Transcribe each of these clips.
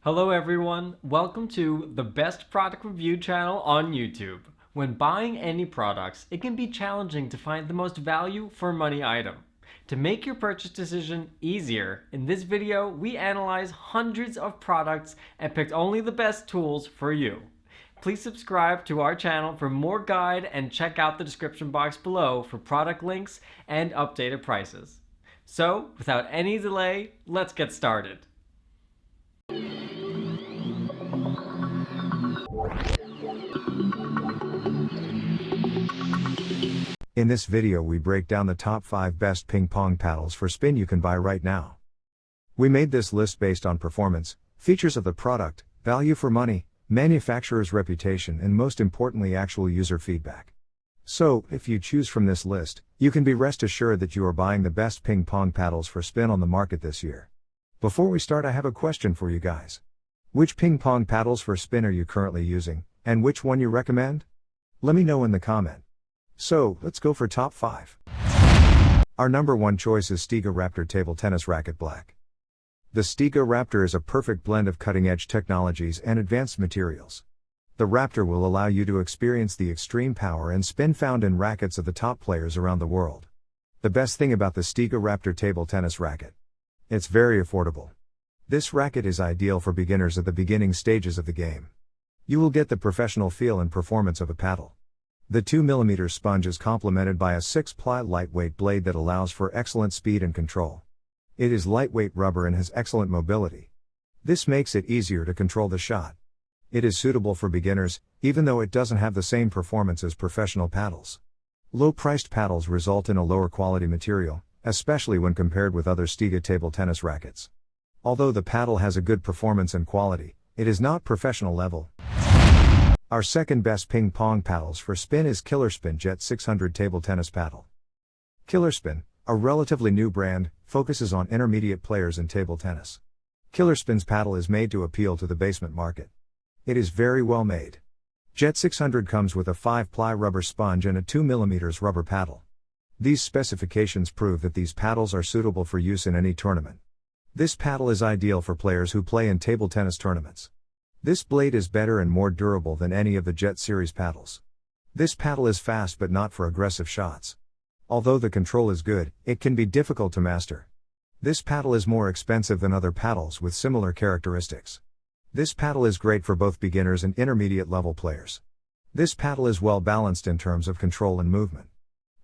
Hello everyone, welcome to the best product review channel on YouTube. When buying any products, it can be challenging to find the most value for money item. To make your purchase decision easier, in this video we analyze hundreds of products and picked only the best tools for you. Please subscribe to our channel for more guide and check out the description box below for product links and updated prices. So, without any delay, let's get started. In this video we break down the top 5 best ping pong paddles for spin you can buy right now. We made this list based on performance, features of the product, value for money, manufacturer's reputation and most importantly actual user feedback. So, if you choose from this list, you can be rest assured that you are buying the best ping pong paddles for spin on the market this year. Before we start, I have a question for you guys. Which ping pong paddles for spin are you currently using, and which one you recommend? Let me know in the comment. So, let's go for top 5. Our number 1 choice is Stiga Raptor Table Tennis Racket Black. The Stiga Raptor is a perfect blend of cutting-edge technologies and advanced materials. The Raptor will allow you to experience the extreme power and spin found in rackets of the top players around the world. The best thing about the Stiga Raptor Table Tennis Racket: it's very affordable. This racket is ideal for beginners at the beginning stages of the game. You will get the professional feel and performance of a paddle. The 2mm sponge is complemented by a 6-ply lightweight blade that allows for excellent speed and control. It is lightweight rubber and has excellent mobility. This makes it easier to control the shot. It is suitable for beginners, even though it doesn't have the same performance as professional paddles. Low-priced paddles result in a lower quality material, especially when compared with other Stiga table tennis rackets. Although the paddle has a good performance and quality, it is not professional level. Our second best ping pong paddles for spin is Killerspin Jet 600 Table Tennis Paddle. Killerspin, a relatively new brand, focuses on intermediate players in table tennis. Killerspin's paddle is made to appeal to the basement market. It is very well made. Jet 600 comes with a 5-ply rubber sponge and a 2mm rubber paddle. These specifications prove that these paddles are suitable for use in any tournament. This paddle is ideal for players who play in table tennis tournaments. This blade is better and more durable than any of the Jet series paddles. This paddle is fast but not for aggressive shots. Although the control is good, it can be difficult to master. This paddle is more expensive than other paddles with similar characteristics. This paddle is great for both beginners and intermediate level players. This paddle is well balanced in terms of control and movement.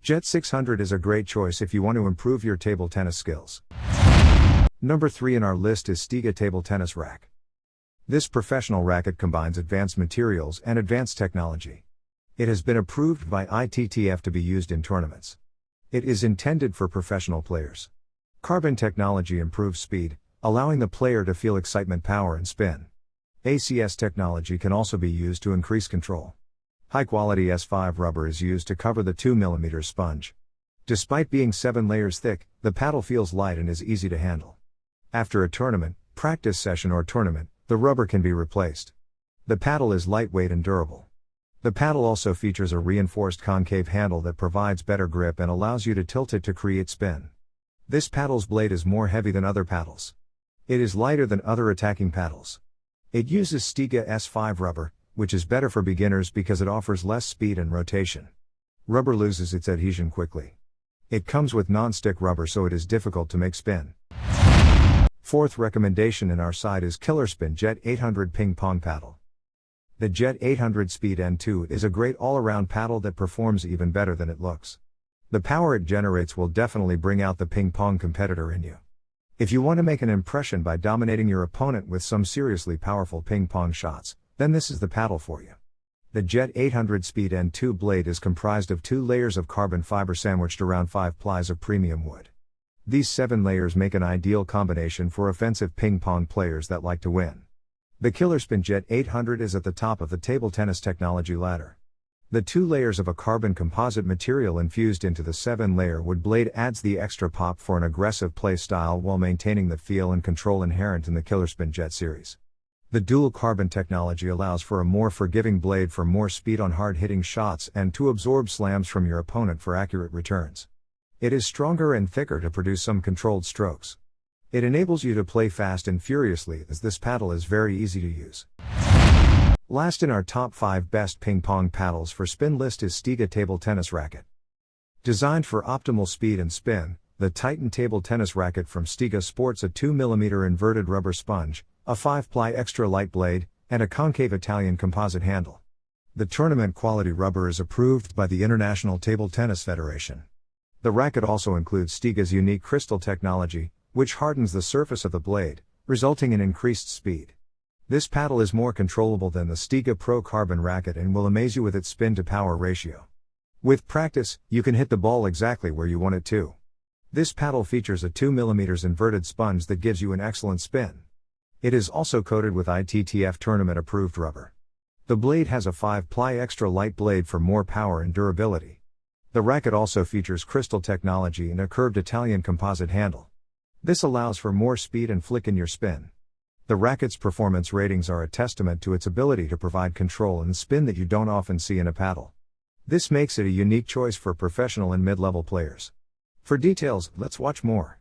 Jet 600 is a great choice if you want to improve your table tennis skills. Number 3 in our list is Stiga Table Tennis Rack. This professional racket combines advanced materials and advanced technology. It has been approved by ITTF to be used in tournaments. It is intended for professional players. Carbon technology improves speed, allowing the player to feel excitement, power and spin. ACS technology can also be used to increase control. High-quality S5 rubber is used to cover the 2mm sponge. Despite being 7 layers thick, the paddle feels light and is easy to handle. After a tournament, practice session or tournament, the rubber can be replaced. The paddle is lightweight and durable. The paddle also features a reinforced concave handle that provides better grip and allows you to tilt it to create spin. This paddle's blade is more heavy than other paddles. It is lighter than other attacking paddles. It uses Stiga S5 rubber, which is better for beginners because it offers less speed and rotation. Rubber loses its adhesion quickly. It comes with non-stick rubber, so it is difficult to make spin. Fourth recommendation in our side is Killerspin Jet 800 Ping Pong Paddle. The Jet 800 Speed N2 is a great all-around paddle that performs even better than it looks. The power it generates will definitely bring out the ping pong competitor in you. If you want to make an impression by dominating your opponent with some seriously powerful ping pong shots, then this is the paddle for you. The Jet 800 Speed N2 blade is comprised of 2 layers of carbon fiber sandwiched around 5 plies of premium wood. These 7 layers make an ideal combination for offensive ping pong players that like to win. The Killerspin Jet 800 is at the top of the table tennis technology ladder. The 2 layers of a carbon composite material infused into the 7-layer wood blade adds the extra pop for an aggressive play style while maintaining the feel and control inherent in the Killerspin Jet series. The dual carbon technology allows for a more forgiving blade for more speed on hard-hitting shots and to absorb slams from your opponent for accurate returns. It is stronger and thicker to produce some controlled strokes. It enables you to play fast and furiously as this paddle is very easy to use. Last in our top 5 best ping pong paddles for spin list is Stiga Table Tennis Racket. Designed for optimal speed and spin, the Titan table tennis racket from Stiga sports a 2mm inverted rubber sponge, a 5-ply extra light blade, and a concave Italian composite handle. The tournament quality rubber is approved by the International Table Tennis Federation. The racket also includes Stiga's unique crystal technology, which hardens the surface of the blade, resulting in increased speed. This paddle is more controllable than the Stiga Pro Carbon racket and will amaze you with its spin-to-power ratio. With practice, you can hit the ball exactly where you want it to. This paddle features a 2mm inverted sponge that gives you an excellent spin. It is also coated with ITTF tournament-approved rubber. The blade has a 5-ply extra light blade for more power and durability. The racket also features crystal technology and a curved Italian composite handle. This allows for more speed and flick in your spin. The racket's performance ratings are a testament to its ability to provide control and spin that you don't often see in a paddle. This makes it a unique choice for professional and mid-level players. For details, let's watch more.